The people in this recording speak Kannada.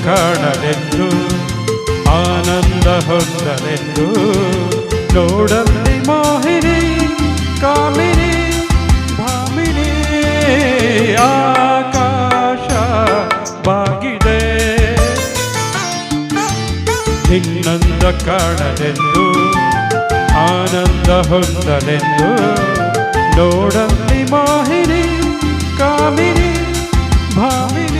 ಕಾಣಲೆಂದು ಆನಂದ ಹೊಂದಲೆಂದು ನೋಡಲ್ಲಿ ಮೋಹಿನಿ ಕಾಮಿನಿ ಭಾಮಿನಿ ಆಕಾಶ ಬಾಗಿದೆ ನಿನ್ನಂದ ಕಾಣಲೆಂದು ಆನಂದ ಹೊಂದಲೆಂದು ನೋಡಲ್ಲಿ ಮೋಹಿನಿ ಕಾಮಿನಿ ಭಾಮಿನಿ